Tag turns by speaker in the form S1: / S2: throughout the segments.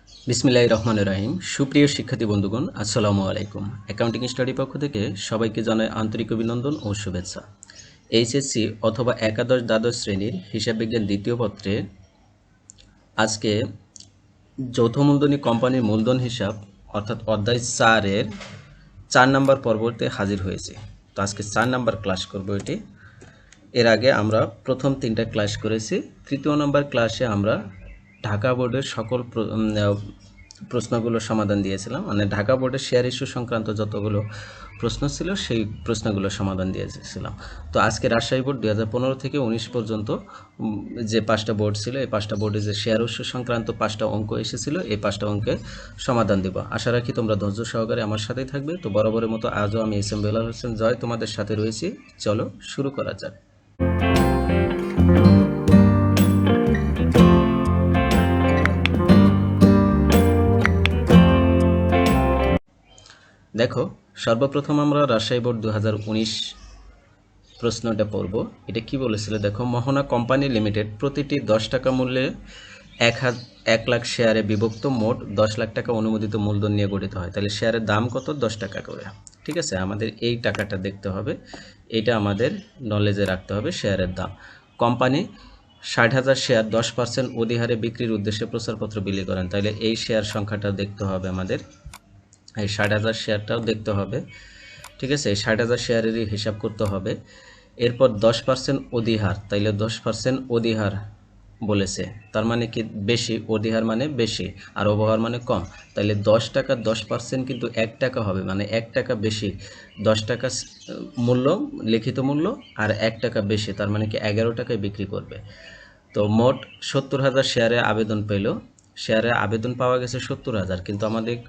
S1: বিসমিল্লাহির রহমানির রহিম। সুপ্রিয় শিক্ষার্থী বন্ধুগণ, আসসালামু আলাইকুম। অ্যাকাউন্টিং স্টাডি পক্ষ থেকে সবাইকে জানাই আন্তরিক অভিনন্দন ও শুভেচ্ছা। এইচএসসি অথবা একাদশ দ্বাদশ শ্রেণীর হিসাব বিজ্ঞান দ্বিতীয় পত্রে আজকে যৌথ মূলধনী কোম্পানির মূলধন হিসাব অর্থাৎ অধ্যায় 4-এর 4 নম্বর পর্বতে হাজির হয়েছে। তো আজকে 4 নম্বর ক্লাস করব এটি। এর আগে আমরা প্রথম 3টা ক্লাস করেছি। তৃতীয় নম্বর ক্লাসে আমরা ঢাকা বোর্ডের সকল প্রশ্নগুলো সমাধান দিয়েছিলাম, মানে ঢাকা বোর্ডের শেয়ার ইস্যু সংক্রান্ত যতগুলো প্রশ্ন ছিল সেই প্রশ্নগুলো সমাধান দিয়েছিলাম। তো আজকে রাজশাহী বোর্ড 2015 থেকে 19 পর্যন্ত যে 5টা বোর্ড ছিল, এই 5টা বোর্ডে যে শেয়ার ইস্যু সংক্রান্ত 5টা অঙ্ক এসেছিল, এই 5টা অঙ্কের সমাধান দেব। আশা রাখি তোমরা ধৈর্য সহকারে আমার সাথেই থাকবে। তো বরাবরের মতো আজও আমি এস এম বেলাল হোসেন জয় তোমাদের সাথে রয়েছি। চলো শুরু করা যাক। দেখো, সর্বপ্রথম আমরা রাজশাহী বোর্ড 2019 প্রশ্নটা পড়ব। এটা কি বলেছিল দেখো, মোহনা কোম্পানি লিমিটেড প্রতিটি 10 টাকা মূল্যে 1 লাখ শেয়ারে বিভক্ত মোট 10 লাখ টাকা অনুমোদিত মূলধন নিয়ে গঠিত হয়। তাহলে শেয়ারের দাম কত? 10 টাকা করে। ঠিক আছে, আমাদের এই টাকাটা দেখতে হবে, এটা আমাদের নলেজে রাখতে হবে। শেয়ারের দাম, কোম্পানি 60,000 শেয়ার 10% অধিহারে বিক্রির উদ্দেশ্যে প্রচারপত্র বিলি করেন। তাহলে এই শেয়ার সংখ্যাটা দেখতে হবে আমাদের, এই 60,000 শেয়ারটাও দেখতে হবে। ঠিক আছে, এই 60,000 শেয়ারেরই হিসাব করতে হবে। এরপর 10% অধিহার, তাইলে 10% অধিহার বলেছে, তার মানে কি বেশি, অধিহার মানে বেশি আর অবহার মানে কম। তাইলে 10 টাকা 10% কিন্তু 1 টাকা হবে, মানে 1 টাকা বেশি। 10 টাকা মূল্য, লিখিত মূল্য, আর 1 টাকা বেশি, তার মানে কি 11 টাকায় বিক্রি করবে। তো মোট 70,000 শেয়ারে আবেদন পেল। শেয়ারে আবেদন পাওয়া গেছে 70,000, কিন্তু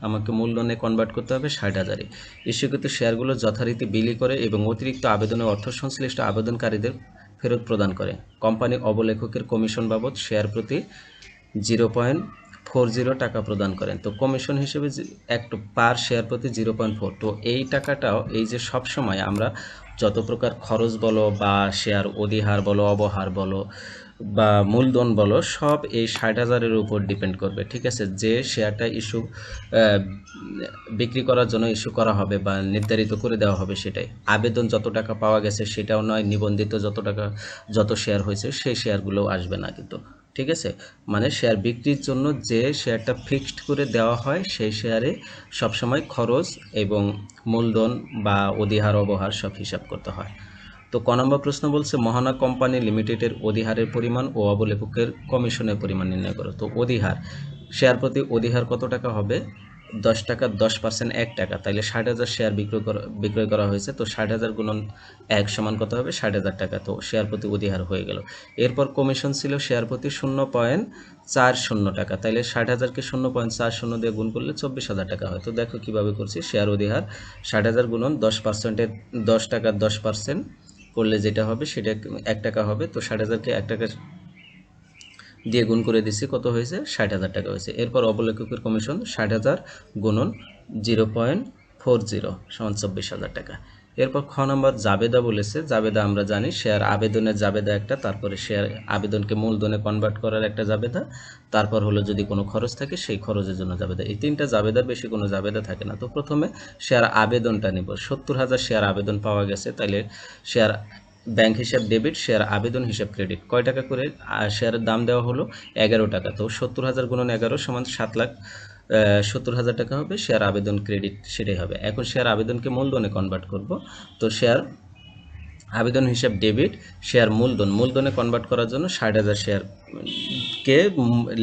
S1: আমাকে মূলধনে কনভার্ট করতে হবে 60,000-এ। ইস্যুকৃত শেয়ারগুলো যথারীতি বিলি করে এবং অতিরিক্ত আবেদনের অর্থ সংশ্লিষ্ট আবেদনকারীদের ফেরত প্রদান করে। কোম্পানি অবলেখকের কমিশন বাবদ শেয়ার প্রতি 0.40 টাকা প্রদান করেন। তো কমিশন হিসেবে একটু পার শেয়ার প্রতি 0.4। তো এই টাকাটাও, এই যে সব সময় আমরা যত প্রকার খরচ বলো বা শেয়ার অধিহার বলো, অবহার বলো বা মূলধন বলো, সব এই 60,000-এর উপর ডিপেন্ড করবে। ঠিক আছে, যে শেয়ারটা ইস্যু বিক্রি করার জন্য ইস্যু করা হবে বা নির্ধারিত করে দেওয়া হবে সেটাই। আবেদন যত টাকা পাওয়া গেছে সেটাও নয়, নিবন্ধিত যত শেয়ার হয়েছে সেই শেয়ারগুলোও আসবে না কিন্তু। ঠিক আছে, মানে শেয়ার বিক্রির জন্য যে শেয়ারটা ফিক্সড করে দেওয়া হয় সেই শেয়ারে সবসময় খরচ এবং মূলধন বা অধিহার অবহার সব হিসাব করতে হয়। তো ক নম্বর প্রশ্ন বলছে, মোহনা কোম্পানি লিমিটেডের অধিহারের পরিমাণ ও অবলেখকের কমিশনের পরিমাণ নির্ণয় করো। তো অধিহার, শেয়ার প্রতি অধিহার কত টাকা হবে? 10 টাকা, 10% 1 টাকা। তাইলে 60,000 শেয়ার বিক্রয় করা হয়েছে। তো 60,000 গুণন 1 সমান কত হবে? 60,000 টাকা। তো শেয়ার প্রতি অধিহার হয়ে গেল। এরপর কমিশন ছিল শেয়ার প্রতি 0.40 টাকা। তাইলে 60,000-কে 0.40 দিয়ে গুণ করলে 24,000 টাকা হয়। তো দেখো কিভাবে করছি, শেয়ার অধিহার 60,000 গুণন 10%-এর 10 টাকা 10% করলে যেটা হবে সেটা 1 টাকা হবে। তো 60,000-কে 1 টাকা দিয়ে গুণ করে দিচ্ছি, কত হয়েছে? 60,000 টাকা হয়েছে। এরপর অবলেখকের কমিশন 60,000 গুণন 0.40 সমান 24,000 টাকা। এরপর খ নম্বর জাবেদা বলেছে। জাবেদা আমরা জানি, শেয়ার আবেদনের জাবেদা একটা, তারপরে শেয়ার আবেদনকে মূলধনে কনভার্ট করার একটা জাবেদা, তারপর হলো যদি কোনো খরচ থাকে সেই খরচের জন্য জাবেদা। এই 3টা জাবেদার বেশি কোনো জাবেদা থাকে না। তো প্রথমে শেয়ার আবেদনটা নিব। 70,000 শেয়ার আবেদন পাওয়া গেছে, তাইলে শেয়ার ব্যাংক হিসাব ডেবিট, শেয়ার আবেদন হিসাব ক্রেডিট। কয় টাকা করে শেয়ারের দাম দেওয়া হলো? 11 টাকা। তো 70,000 গুণন 11 সমান 7,70,000 টাকা হবে। শেয়ার আবেদন ক্রেডিট সেটাই হবে। এখন শেয়ার আবেদনকে মূলধনে কনভার্ট করব। তো শেয়ার আবেদন হিসাব ডেবিট, শেয়ার মূলধনে কনভার্ট করার জন্য 60,000 শেয়ারকে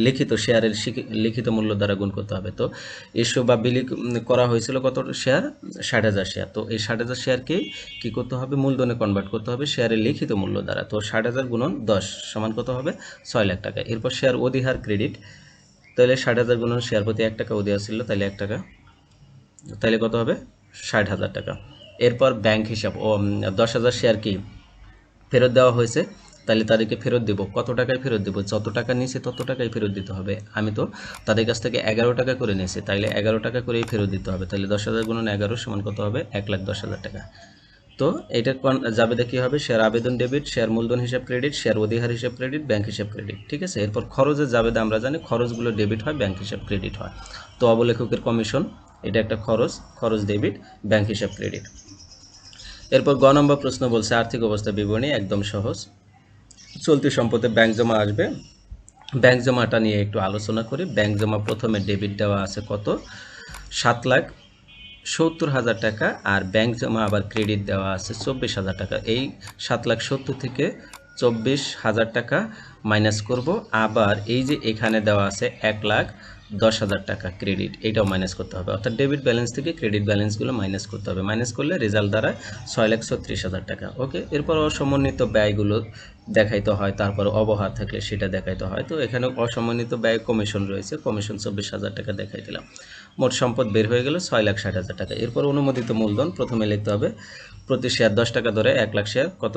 S1: লিখিত শেয়ারের লিখিত মূল্য দ্বারা গুণ করতে হবে। তো ইস্যু বা বিলি করা হয়েছিল কত শেয়ার? 60,000 শেয়ার। তো এই 60,000 শেয়ারকে কী করতে হবে? মূলধনে কনভার্ট করতে হবে শেয়ারের লিখিত মূল্য দ্বারা। তো 60,000 গুণন 10 সমান কত হবে? 6 লাখ টাকা। এরপর শেয়ার অধিহার ক্রেডিট, তাহলে 60,000 গুণন শেয়ার প্রতি 1 টাকা অধিহার ছিল, তাহলে 1 টাকা, তাহলে কত হবে? 60,000 টাকা। এরপর ব্যাংক হিসাব, 10,000 শেয়ার কি ফেরত দেওয়া হয়েছে, তাহলে তাদেরকে ফেরত দেব। কত টাকায় ফেরত দেব? যত টাকা নিয়েছে তত টাকাই ফেরত দিতে হবে। আমি তো তাদের কাছ থেকে 11 টাকা করে নিয়েছি, তাইলে 11 টাকা করেই ফেরত দিতে হবে। তাহলে 10,000 গুণন 11 সমান কত হবে? 1,10,000 টাকা। তো এটা জাবেদা কি হবে, শেয়ার আবেদন ডেবিট, শেয়ার মূলধন হিসাব ক্রেডিট, শেয়ার অধিহার হিসাব ক্রেডিট, ব্যাংক হিসাব ক্রেডিট। ঠিক আছে, এরপর খরচের জাবেদা আমরা জানি খরচগুলো ডেবিট হয়, ব্যাংক হিসাব ক্রেডিট হয়। তো অবলেখকের কমিশন এটা একটা খরচ, খরচ ডেবিট, ব্যাংক হিসাব ক্রেডিট। এরপর গ নম্বর প্রশ্ন বলছে আর্থিক অবস্থা বিবরণী, একদম সহজ। চলতি সম্পদে ব্যাংক জমা আসবে, ব্যাংক জমাটা নিয়ে একটু আলোচনা করি। ব্যাংক জমা প্রথমে ডেবিট দেওয়া আছে কত, 7,70,000 টাকা, আর ব্যাংক জমা আবার ক্রেডিট দেওয়া আছে 24,000 টাকা। এই 7,70,000 থেকে 24,000 টাকা মাইনাস করব, আবার এই যে এখানে দেওয়া আছে 1,10,000 টাকা ক্রেডিট, এটাও মাইনাস করতে হবে, অর্থাৎ ডেবিট ব্যালেন্স থেকে ক্রেডিট ব্যালেন্সগুলো মাইনাস করতে হবে। মাইনাস করলে রেজাল্ট দাঁড়ায় 6,36,000 টাকা। ওকে, এরপর অসমন্বিত ব্যয়গুলো দেখাইতে হয়, তারপর অবহার থাকলে সেটা দেখাইতে হয়। তো এখানে অসমন্বিত ব্যয় কমিশন রয়েছে, কমিশন 24,000 টাকা দেখাই দিলাম। মোট সম্পদ বের হয়ে গেল 6,60,000 টাকা। এরপর অনুমোদিত মূলধন প্রথমে লিখতে হবে, প্রতি শেয়ার 10 টাকা ধরে 1 লাখ শেয়ার কত,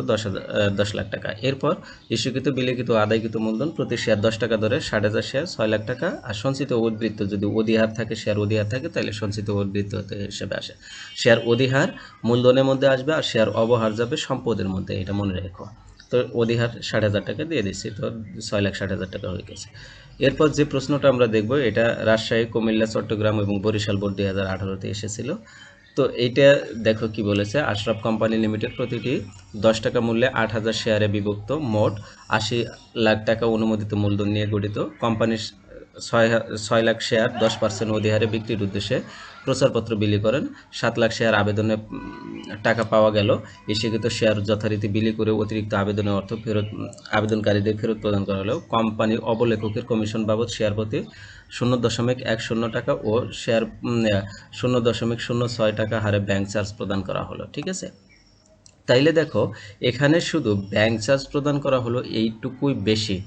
S1: 10 লাখ টাকা। এরপর ইস্যুকৃত বিলিখিত আদায়কৃত মূলধন প্রতি শেয়ার 10 টাকা ধরে 60,000 শেয়ার 6 লাখ টাকা। আর সঞ্চিত উদ্বৃত্ত যদি অধিহার থাকে, শেয়ার অধিহার থাকে, তাহলে সঞ্চিত উদ্বৃত্ত হিসেবে আসে। শেয়ার অধিহার মূলধনের মধ্যে আসবে, আর শেয়ার অবহার যাবে সম্পদের মধ্যে, এটা মনে রেখো। তো অধিহার 60,000 টাকা দিয়ে দিচ্ছি, তো 6,60,000 টাকা হয়ে গেছে। এরপর যে প্রশ্নটা আমরা দেখব, এটা রাজশাহী, কুমিল্লা, চট্টগ্রাম এবং বরিশাল বোর্ড 2018-তে এসেছিল। তো এইটা দেখো কি বলেছে, আশরাফ কোম্পানি লিমিটেড প্রতিটি 10 টাকা মূল্যে 8,000 শেয়ারে বিভক্ত মোট 80 লাখ টাকা অনুমোদিত মূলধন নিয়ে গঠিত কোম্পানির 6 লাখ শেয়ার 10% অধিহারে বিক্রির উদ্দেশ্যে প্রচারপত্র বিলি করেন। 7 লাখ শেয়ার আবেদনে টাকা পাওয়া গেল, ইস্যুকৃত শেয়ার যথারীতি বিলি করে অতিরিক্ত আবেদনের অর্থ ফেরত আবেদনকারীদের ফেরত প্রদান করা হলেও কোম্পানি অবলেখকের কমিশন বাবদ শেয়ার প্রতি 0.10 টাকা ও শেয়ার 0.06 টাকা হারে ব্যাংক চার্জ প্রদান করা হলো। ঠিক আছে, তাইলে দেখো এখানে শুধু ব্যাংক চার্জ প্রদান করা হলো, এইটুকুই বেশি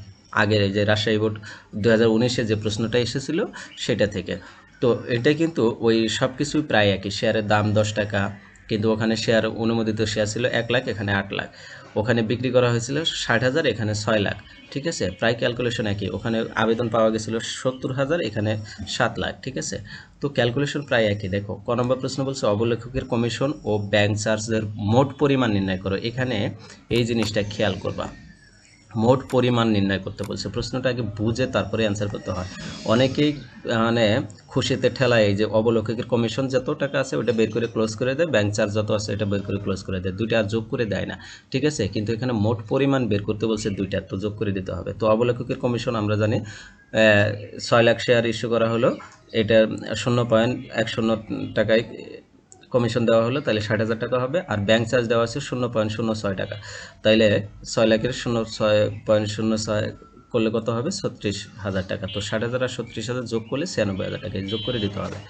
S1: আগের যে রাজশাহী বোর্ড 2019-এ যে প্রশ্নটা এসেছিল সেটা থেকে। তো এটা কিন্তু ওই সব কিছুই প্রায় একই, শেয়ারের দাম 10 টাকা, কিন্তু ওখানে শেয়ার অনুমোদিত শেয়ার ছিল 1 লাখ, এখানে 8 লাখ। ওখানে বিক্রি করা হয়েছিল 60,000, এখানে 6 লাখ। ঠিক আছে, প্রায় ক্যালকুলেশন একই, ওখানে আবেদন পাওয়া গেছিল 70,000, এখানে 7 লাখ। ঠিক আছে, তো ক্যালকুলেশন প্রায় একই। দেখো ক নম্বর প্রশ্ন বলছে অবলেখকের কমিশন ও ব্যাংক চার্জের মোট পরিমাণ নির্ণয় করো। এখানে এই জিনিসটা খেয়াল করবা, মোট পরিমাণ নির্ণয় করতে বলছে। প্রশ্নটা আগে বুঝে তারপরে অ্যান্সার করতে হয়। অনেকেই মানে খুশিতে ঠেলায় এই যে অবলেখকের কমিশন যত টাকা আছে ওটা বের করে ক্লোজ করে দেয়, ব্যাংক চার্জ যত আছে এটা বের করে ক্লোজ করে দেয়, দুইটা আর যোগ করে দেয় না। ঠিক আছে, কিন্তু এখানে মোট পরিমাণ বের করতে বলছে, দুইটা তো যোগ করে দিতে হবে। তো অবলেখকের কমিশন আমরা জানি 6 লাখ শেয়ার ইস্যু করা হলো, এটা 0.10 টাকায় কমিশন দেওয়া হলো, তাহলে 60,000 টাকা হবে। আর ব্যাংক চার্জ দেওয়া আছে 0.06 টাকা, তাইলে 6 লাখের 0.06 করলে কত হবে, 36,000 টাকা। তো 60,000 আর 36,000 যোগ করলে 96,000 টাকা যোগ করে দিতে হবে।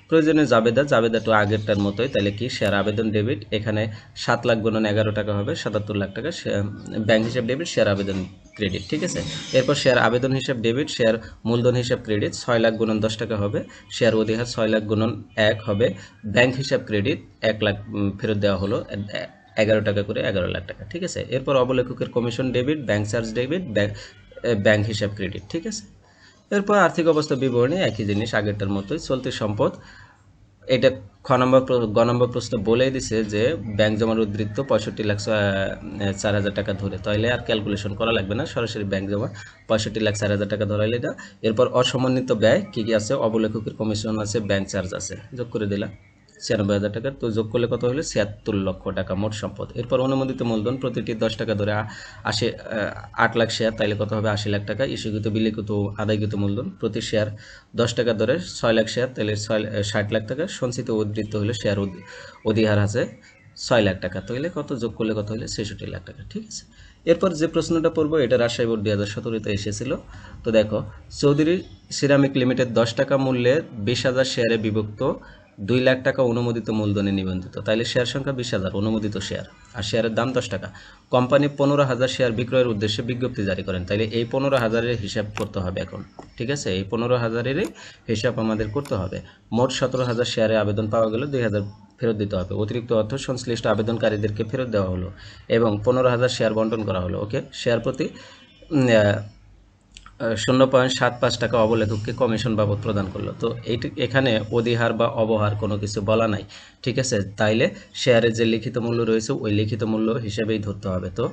S1: প্রয়োজনীয় জাবেদা তো আগেরটার মতোই, তাহলে কি শেয়ার আবেদন ডেবিট, এখানে 7 লাখ গুণন 11 টাকা হবে 77 লাখ টাকা, ব্যাংক হিসাব ডেবিট, শেয়ার আবেদন ক্রেডিট। ঠিক আছে, এরপর শেয়ার আবেদন হিসাব ডেবিট, শেয়ার মূলধন হিসাব ক্রেডিট, 6 লাখ গুণন 10 টাকা হবে, শেয়ার অধিহার 6 লাখ গুণন 1 হবে, ব্যাংক হিসাব ক্রেডিট 1 লাখ ফেরত দেওয়া হলো 11 টাকা করে 11 লাখ টাকা। ঠিক আছে, এরপর অবলেখকের commission debit, bank charge debit, bank হিসাব ক্রেডিট। ঠিক আছে, এরপর আর্থিক অবস্থা বিবরণী একই জিনিস আগেরটার মতোই, চলতি সম্পদ। এটা গ নম্বর প্রশ্ন বলেই দিছে যে ব্যাংক জমার উদ্বৃত্ত 65,04,000 টাকা ধরে, তাহলে আর ক্যালকুলেশন করা লাগবে না, সরাসরি ব্যাংক জমা 65,04,000 টাকা ধরাইলে এটা। এরপর অসমন্বিত ব্যয় কি কি আছে, অবলেখকের কমিশন আছে, ব্যাংক চার্জ আছে, যোগ করে দিলাম 96,000 টাকা। তো যোগ করলে কত হলো, 76 লক্ষ টাকা মোট সম্পদ। এরপর অনুমোদিত মূলধন প্রতিটি 10 টাকা ধরে 8 লাখ শেয়ার, তাইলে কত হবে, 80 লাখ টাকা। ইস্যুকৃত বিলিখিত আদায়কৃত মূলধন প্রতি শেয়ার 10 টাকা ধরে 6 লাখ শেয়ার, তাহলে 60 লাখ টাকা। সঞ্চিত উদ্বৃত্ত হলে শেয়ার অধিহার আছে 6 লাখ টাকা, তাহলে কত যোগ করলে কত হলে, 66 লাখ টাকা। ঠিক আছে, এরপর যে প্রশ্নটা পড়বো এটা রাজশাহী বোর্ড 2017-তে এসেছিল। তো দেখো চৌধুরী সিরামিক লিমিটেড 10 টাকা মূল্যে 20,000 শেয়ারে বিভক্ত 2 লাখ টাকা অনুমোদিত মূলধনে নিবন্ধিত, তাইলে শেয়ার সংখ্যা 20,000 অনুমোদিত শেয়ার, আর শেয়ারের দাম 10 টাকা। কোম্পানি 15,000 শেয়ার বিক্রয়ের উদ্দেশ্যে বিজ্ঞপ্তি জারি করেন, তাইলে এই 15,000-এর হিসাব করতে হবে এখন। ঠিক আছে, এই 15,000-এরই হিসাব আমাদের করতে হবে। মোট 17,000 শেয়ারে আবেদন পাওয়া গেল, 2,000 ফেরত দিতে হবে। অতিরিক্ত অর্থ সংশ্লিষ্ট আবেদনকারীদেরকে ফেরত দেওয়া হলো এবং 15,000 শেয়ার বন্টন করা হলো। ওকে, শেয়ার প্রতি 0.75 টাকা অবলেখককে কমিশন বাবদ প্রদান করলো। তো এখানে অধিহার বা অবহার কোনো কিছু বলা নাই, ঠিক আছে। তাইলে শেয়ারের যে লিখিত মূল্য রয়েছে ওই লিখিত মূল্য হিসেবেই ধরতে হবে। তো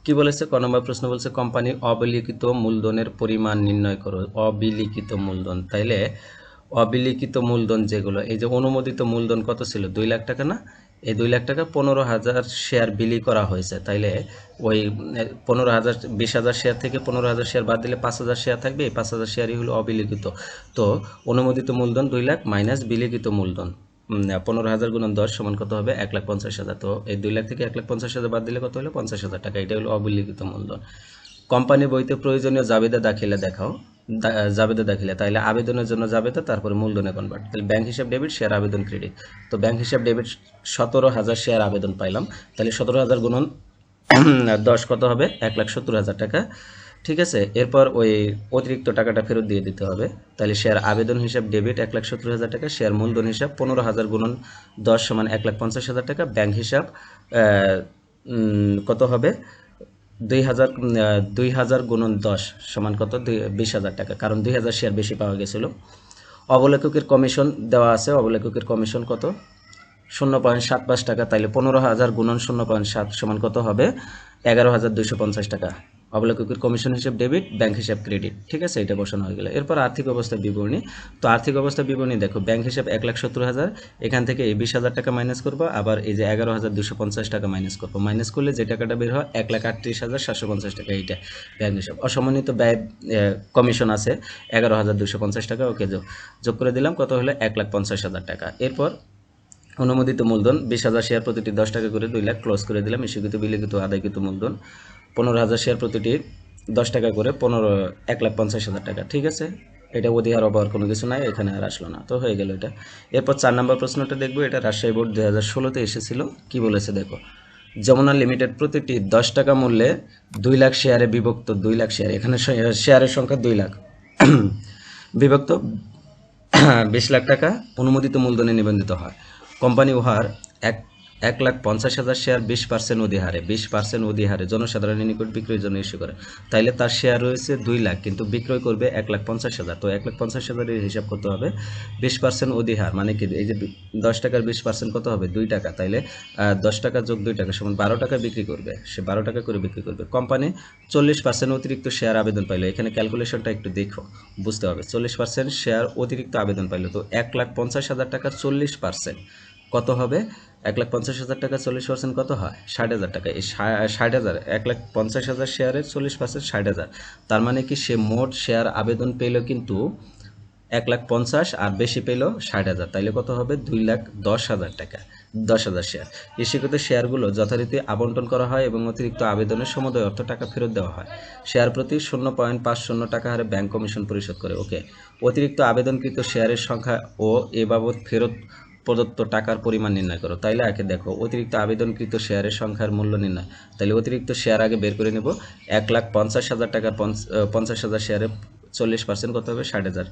S1: কি বলেছে, ক নম্বর প্রশ্ন বলছে কোম্পানির অবিলিখিত মূলধনের পরিমাণ নির্ণয় করো। অবিলিখিত মূলধন, তাইলে অবিলিখিত মূলধন যেগুলো, এই যে অনুমোদিত মূলধন কত ছিল, 2 লাখ টাকা না? এই 2 লাখ টাকা 15,000 শেয়ার বিলি করা হয়েছে। তাইলে ওই 15,000 20,000 শেয়ার থেকে 15,000 শেয়ার বাদ দিলে 5,000 শেয়ার থাকবে। এই 5,000 শেয়ারই হলো অবিলিখিত। তো অনুমোদিত মূলধন 2 লাখ মাইনাস বিলিখিত মূলধন 15,000 গুণন 10 সমান কত হবে, 1,50,000। তো এই 2 লাখ থেকে 1,50,000 বাদ দিলে কত হলো, 50,000 টাকা। এটা হলো অবিলিখিত মূলধন। কোম্পানি বইতে প্রয়োজনীয় জাবেদা দাখিলে দেখাও, জাবেদা দাখিলে, তাইলে আবেদনের জন্য জাবেদা, তারপরে মূলধনে কনভার্ট। তাহলে ব্যাংক হিসাব ডেবিট, শেয়ার আবেদন ক্রেডিট। তো ব্যাংক হিসাব ডেবিট 17,000 শেয়ার আবেদন পাইলাম। তাহলে 17,000 গুণন 10 কত হবে, 1,70,000 টাকা, ঠিক আছে। এরপর ওই অতিরিক্ত টাকাটা ফেরত দিয়ে দিতে হবে। তাহলে শেয়ার আবেদন হিসাব ডেবিট 1,70,000 টাকা, শেয়ার মূলধন হিসাব 15,000 গুণন 10 সমান 1,50,000 টাকা। ব্যাংক হিসাব কত হবে, 2,000 গুণন 10 সমান কত, 20,000 টাকা, কারণ 2,000 শেয়ার বেশি পাওয়া গেছিল। অবলেখকের কমিশন দেওয়া আছে, অবলেখকের কমিশন কত, 0.75 টাকা। তাইলে 15,000 গুণন 0.7 সমান কত হবে, 11,250 টাকা। অবলেখকের কমিশন হিসেব ডেবিট, ব্যাংক হিসাব ক্রেডিট, ঠিক আছে। এটা বসানো হয়ে গেল। এরপর আর্থিক অবস্থা বিবরণী। তো আর্থিক অবস্থা বিবরণী দেখো, ব্যাংক হিসাব 1,70,000, এখান থেকে এই 20,000 টাকা মাইনাস করবো, আবার এই যে 11,250 টাকা মাইনাস করবো। মাইনাস করলে যে টাকাটা বের হয় 1,38,750 টাকা, এইটা ব্যাংক হিসাব। অসমন্বিত ব্যয় কমিশন আছে 11,250 টাকা, ওকে যোগ করে দিলাম, কত হলো 1,50,000 টাকা। এরপর অনুমোদিত মূলধন 20,000 শেয়ার, প্রতিটি 10 টাকা করে 2 লাখ, ক্লোজ করে দিলাম। ইস্যুকৃত বিলিখিত আদায়কৃত মূলধন 15,000 শেয়ার, প্রতিটি 10 টাকা করে 1,50,000 টাকা, ঠিক আছে। এটা অধিহার অবহার কোনো কিছু নাই, এখানে আর আসলো না, তো হয়ে গেল এটা। এরপর 4 নম্বর প্রশ্নটা দেখবো, এটা রাজশাহী বোর্ড 2016-তে এসেছিল। কি বলেছে দেখো, যমুনা লিমিটেড প্রতিটি 10 টাকা মূল্যে 2 লাখ শেয়ারে বিভক্ত, 2 লাখ শেয়ার, এখানে শেয়ারের সংখ্যা 2 লাখ বিভক্ত 20 লাখ টাকা অনুমোদিত মূলধনে নিবন্ধিত হয়। কোম্পানি উহার 1,50,000 শেয়ার 20% অধিহারে 20% অধিহারে জনসাধারণের নিকট বিক্রয়ের জন্য ইস্যু করে। তাইলে তার শেয়ার রয়েছে 2 লাখ, কিন্তু বিক্রয় করবে 1,50,000। তো 1,50,000 এর হিসাব করতে হবে। 20% অধিহার মানে কি, এই যে 10 টাকার 20% কত হবে, 2 টাকা। তাইলে 10 টাকা যোগ 2 টাকা সমান 12 টাকা বিক্রি করবে, সে 12 টাকা করে বিক্রি করবে। কোম্পানি 40% অতিরিক্ত শেয়ার আবেদন পাইলো। এখানে ক্যালকুলেশনটা একটু দেখো, বুঝতে হবে। 40% শেয়ার অতিরিক্ত আবেদন পাইলো। তো 1,50,000 টাকা 40% কত হবে, 1,50,000 টাকা 40% কত হয়, 60,000 টাকা। এই 60,000, 1,50,000 শেয়ারের 40% 60,000। তার মানে কি, সে মোট শেয়ার আবেদন পেল কিন্তু 1,50,000 আর বেশি পেল 60,000। তাইলে কত হবে, 2,10,000 টাকা, 10,000 শেয়ার। ইস্যুকৃত শেয়ারগুলো যথারীতি আবন্টন করা হয় এবং অতিরিক্ত আবেদনের সমুদয় অর্থ টাকা ফেরত দেওয়া হয়। শেয়ার প্রতি 0.50 টাকা হারে ব্যাংক কমিশন পরিশোধ করে, ওকে। অতিরিক্ত আবেদনকৃত শেয়ারের সংখ্যা ও এ বাবদ ফেরত প্রদত্ত টাকার পরিমাণ নির্ণয় করো। তাইলে আগে দেখো অতিরিক্ত আবেদনকৃত শেয়ারের সংখ্যার মূল্য নির্ণয়। তাইলে অতিরিক্ত শেয়ার আগে বের করে নেব। 1,50,000 টাকার 50,000 শেয়ারে 40% কত হবে, 60,000।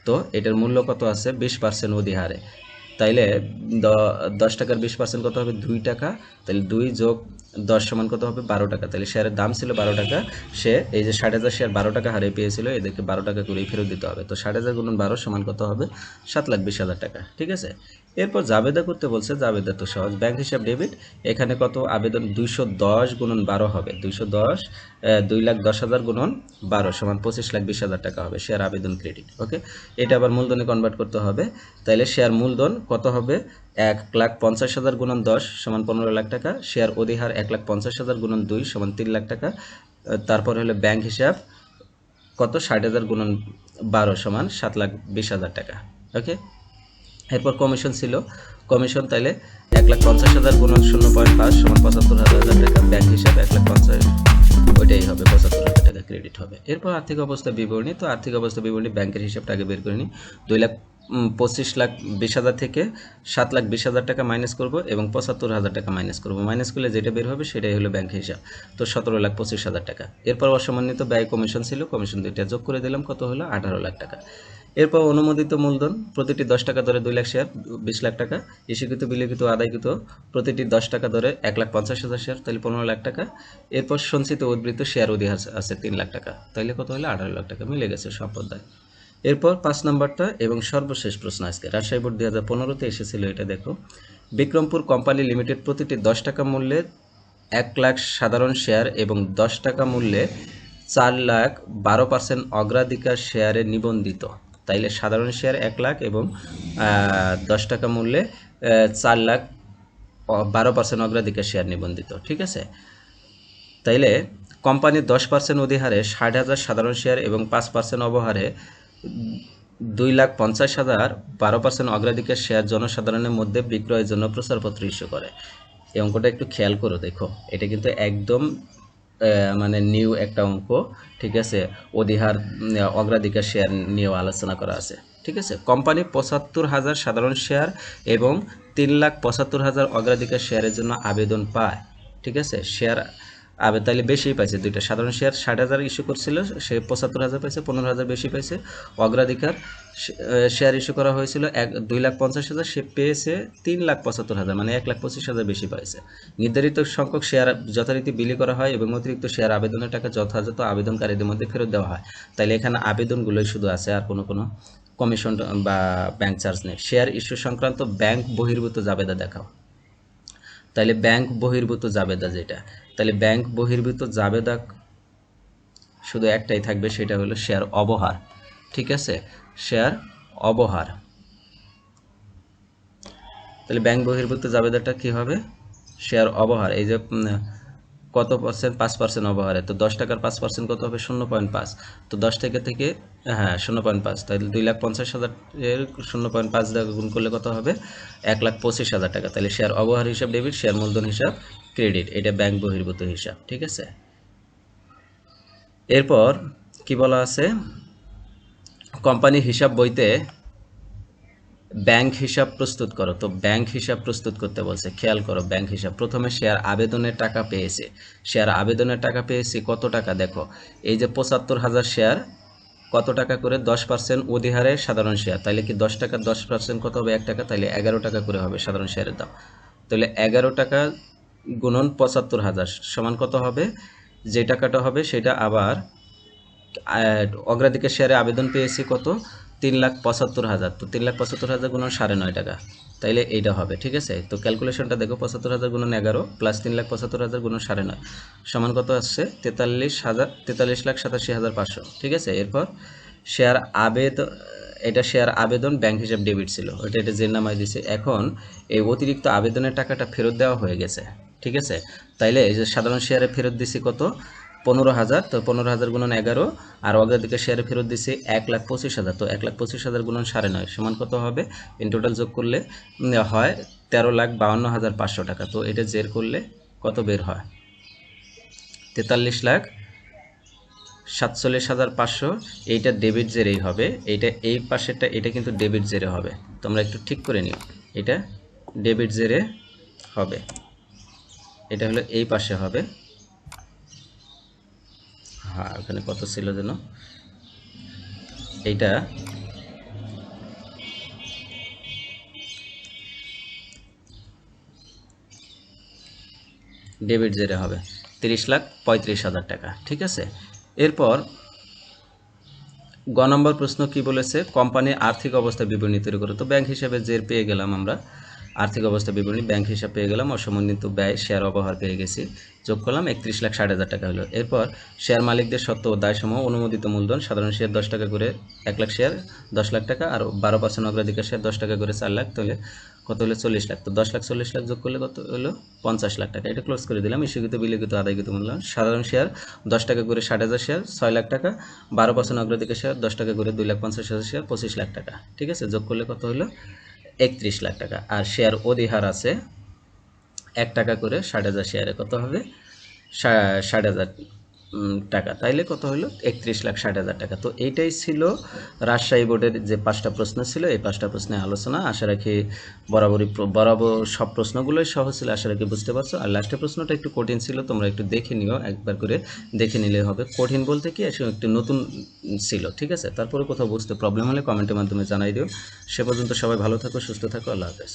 S1: তো এটার মূল্য কত আছে, 20% অধিহারে। তাইলে 10 টাকার 20% কত হবে, 2 টাকা। তাহলে 2 যোগ 10 সমান কত হবে, 12 টাকা। তাহলে শেয়ারের দাম ছিল 12 টাকা, সে এই যে 60,000 শেয়ার 12 টাকা হারে পেয়েছিল, এদেরকে 12 টাকা করেই ফেরত দিতে হবে। তো 60,000 গুণন 12 সমান কত হবে, 7,20,000 টাকা, ঠিক আছে। এরপর জাবেদা করতে বলছে, জাবেদা তো সহজ, ব্যাংক হিসাব ডেবিট। এখানে কত আবেদন, 210 গুণন 12 হবে, 210 2,10,000 গুণন 12 সমান 25,20,000 টাকা হবে, শেয়ার আবেদন ক্রেডিট, ওকে। এটা আবার মূলধনে কনভার্ট করতে হবে। তাইলে শেয়ার মূলধন কত হবে, 1,50,000 গুণন 10 সমান 15 লাখ টাকা। শেয়ার অধিহার 1,50,000 গুণন 2 সমান 3 লাখ টাকা। তারপর হলো ব্যাংক হিসাব কত, 60,000 গুণন 12 সমান 7,20,000 টাকা, ওকে। এরপর কমিশন ছিল, কমিশন তাইলে 1,50,000 গুণন 0.5 সমান 75,000 টাকা। ব্যাংক হিসাব 1,50,000, ওইটাই হবে, 75,000 টাকা ক্রেডিট হবে। এরপর আর্থিক অবস্থা বিবরণী। তো আর্থিক অবস্থা বিবরণী ব্যাংকের হিসাবটা আগে বের করে নিই। 2,25,20,000 থেকে 7,20,000 টাকা মাইনাস করব এবং 75,000 টাকা মাইনাস করব। মাইনাস করলে যেটা বের হবে সেটাই হলো ব্যাংক হিসাব। তো 17,25,000 টাকা। এরপর অসমন্বিত ব্যয় কমিশন ছিল, কমিশন দুইটা যোগ করে দিলাম, কত হলো 18 লাখ টাকা। এরপর অনুমোদিত মূলধন প্রতিটি 10 টাকা দরে 2 লাখ শেয়ার 20 লাখ টাকা, ইস্যুকৃত বিলিখিত আদায়কৃত প্রতিটি 10 টাকা দরে 1,50,000 শেয়ার, তাহলে 15 লাখ টাকা। এরপর সঞ্চিত উদ্বৃত্ত শেয়ার অধিহার আছে 3 লাখ টাকা, তাহলে কত হলো 18 লাখ টাকা, মিলে গেছে সব পদ্মায়। এরপর 5 নম্বরটা এবং সর্বশেষ প্রশ্ন আজকে রাজশাহী বোর্ড 2015-তে এসেছিল, এটা দেখো। বিক্রমপুর কোম্পানি লিমিটেড প্রতিটি 10 টাকা মূল্যে 1 লাখ সাধারণ শেয়ার এবং 10 টাকা মূল্যে 4 লাখ 12% অগ্রাধিকার শেয়ারে নিবন্ধিত। তাইলে সাধারণ শেয়ার 1 লাখ এবং 10 টাকা মূল্যে 4 লাখ 12% অগ্রাধিকার শেয়ার নিবন্ধিত, ঠিক আছে। তাইলে কোম্পানির 10% অধিহারে 60,000 সাধারণ শেয়ার এবং 5% অবহারে 2,50,000 12% অগ্রাধিকার শেয়ার জনসাধারণের মধ্যে বিক্রয়ের জন্য প্রচারপত্র ইস্যু করে। এই অঙ্কটা একটু খেয়াল করো, দেখো এটা কিন্তু একদম মানে নিউ একটা অঙ্ক, ঠিক আছে। অধিহার অগ্রাধিকার শেয়ার নিয়েও আলোচনা করা আছে, ঠিক আছে। কোম্পানি 75,000 সাধারণ শেয়ার এবং 3,75,000 অগ্রাধিকার শেয়ারের জন্য আবেদন পায়, ঠিক আছে। শেয়ার তাহলে বেশিই পাইছে, দুইটা সাধারণ শেয়ার 60,000 ইস্যু করছিল, সে 75,000 পাইছে, 15,000 বেশি পাইছে। অগ্রাধিকার শেয়ার ইস্যু করা হয়েছিল 2,50,000, সে পেয়েছে 3,75,000, মানে 1,25,000 বেশি পাইছে। নির্ধারিত সংখ্যক শেয়ার যথারীতি বিলি করা হয় এবং অতিরিক্ত শেয়ার আবেদনের টাকা যথাযথ আবেদনকারীদের মধ্যে ফেরত দেওয়া হয়। তাইলে এখানে আবেদনগুলোই শুধু আছে, আর কোনো কমিশন বা ব্যাংক চার্জ নেই। শেয়ার ইস্যু সংক্রান্ত ব্যাংক বহির্ভূত জাবেদা দেখাও। তাহলে ব্যাংক বহির্ভূত জাবেদা যেটা, তাহলে ব্যাংক বহির্ভূত জাবেদা শুধু একটাই থাকবে, সেটা হলো শেয়ার অবহার, ঠিক আছে। শেয়ার অবহার। তাহলে ব্যাংক বহির্ভূত জাবেদাটা কি হবে? শেয়ার অবহার। এই যে কত পার্সেন্ট? 5% অবহারে, তো 10 টাকার 5% কত হবে? 0.5। তো 10 টাকা থেকে, হ্যাঁ 0.5, তাহলে 2,50,000 এর 0.5 দ্বারা গুণ করলে কত হবে? 1,25,000 টাকা। তাহলে শেয়ার অবহার হিসাব ডেবিট, শেয়ার মূলধন হিসাব ক্রেডিট, এটা ব্যাংক বহির্ভূত হিসাব, ঠিক আছে। এরপর কি বলা আছে? কোম্পানির হিসাব বইতে ব্যাংক হিসাব প্রস্তুত করো। তো ব্যাংক হিসাব প্রস্তুত করতে বলছে, খেয়াল করো। ব্যাংক হিসাব প্রথমে শেয়ার আবেদনের টাকা পেয়েছে, শেয়ার আবেদনের টাকা পেয়েছি কত টাকা? দেখো এই যে 75,000 শেয়ার, কত টাকা করে? 10% অধিহারে সাধারণ শেয়ার, তাহলে কি 10 টাকা 10% কত হবে? 1 টাকা, তাহলে 11 টাকা করে হবে সাধারণ শেয়ারের দাম। তাহলে 11 টাকা গুণন 75,000 সমান কত হবে? যে টাকাটা হবে সেটা আবার অগ্রাধিকার শেয়ারে আবেদন পেয়েছি কত? 3,75,000। তো 3,75,000 গুণন 9.5 টাকা, তাইলে এইটা হবে, ঠিক আছে। তো ক্যালকুলেশনটা দেখো, 75,000 গুণন 11 প্লাস 3,75,000 গুণন 9.5 সমান কত আসছে? 43,87,500, ঠিক আছে। এরপর শেয়ার আবেদন, এটা শেয়ার আবেদন ব্যাংক হিসাব ডেবিট ছিল, ওটা এটা যে নামায় দিছে। এখন এই অতিরিক্ত আবেদনের টাকাটা ফেরত দেওয়া হয়ে গেছে, ঠিক আছে। তাইলে এই যে সাধারণ শেয়ারে ফেরত দিছি কত? 15,000। তো 15,000 গুণন 11, আর অগ্রাধিকার শেয়ারে ফেরত দিছি 1,25,000। তো 1,25,000 গুণন 9.5 সমান কত হবে? ইন টোটাল যোগ করলে হয় 13,52,500 টাকা। তো এটা জের করলে কত বের হয়? 43,47,500। এইটা ডেবিট জেরেই হবে, এইটা এই পাশেরটা, এটা কিন্তু ডেবিট জেরে হবে। তোমরা একটু ঠিক করে নিও, এটা ডেবিট জেরে হবে, এটা হলো এই পাশে হবে। হ্যাঁ, ওখানে কত ছিল যেন? এইটা ডেবিট জেরে হবে 30,35,000 টাকা, ঠিক আছে। এরপর গ নম্বর প্রশ্ন কি বলেছে? কোম্পানির আর্থিক অবস্থা বিবরণী তৈরি করো। তো ব্যাংক হিসাবে জের পেয়ে গেলাম আমরা, আর্থিক অবস্থা বিবরণী ব্যাংক হিসাব পেয়ে গেলাম, অসমন্বিত ব্যয় শেয়ার অবহার পেয়ে গেছি, যোগ করলাম 31,60,000 টাকা হলো। এরপর শেয়ার মালিকদের সত্ত্ব ও দায়সমূহ অনুমোদিত মূলধন সাধারণ শেয়ার 10 টাকা করে 1 লাখ শেয়ার 10 লাখ টাকা, আর 12% অগ্রাধিকার শেয়ার 10 টাকা করে 4 লাখ, তাহলে কত হলো? 40 লাখ। তো 10 লাখ 40 লাখ যোগ করলে কত হলো? 50 লাখ টাকা। এটা ক্লোজ করে দিলাম। ইস্যুকৃত বিলিখিত আদায়কৃত মূলধন সাধারণ শেয়ার 10 টাকা করে 60,000 শেয়ার 6 লাখ টাকা, 12% অগ্রাধিকার শেয়ার 10 টাকা করে 2,50,000 শেয়ার 25 লাখ টাকা, ঠিক আছে। যোগ করলে কত হলো? 31 লাখ টাকা। আর শেয়ার অধিহার আছে 1 টাকা করে 60,000 শেয়ারে কত হবে? 60,000 টাকা, তাইলে কত হলো 31,60,000 টাকা। তো এইটাই ছিল রাজশাহী বোর্ডের যে 5টা প্রশ্ন ছিল, এই 5টা প্রশ্নের আলোচনা। আশা রাখি বরাবর সব প্রশ্নগুলোই সহজ ছিল, আশা রাখি বুঝতে পারছো। আর লাস্টের প্রশ্নটা একটু কঠিন ছিল, তোমরা একটু দেখে নিও, একবার করে দেখে নিলে হবে। কঠিন বলতে কি আসলে একটু নতুন ছিল, ঠিক আছে। তারপরে কোথাও বুঝতে প্রবলেম হলে কমেন্টের মাধ্যমে জানাই দিও। সে পর্যন্ত সবাই ভালো থাকো, সুস্থ থাকো, আল্লাহ হাফেজ।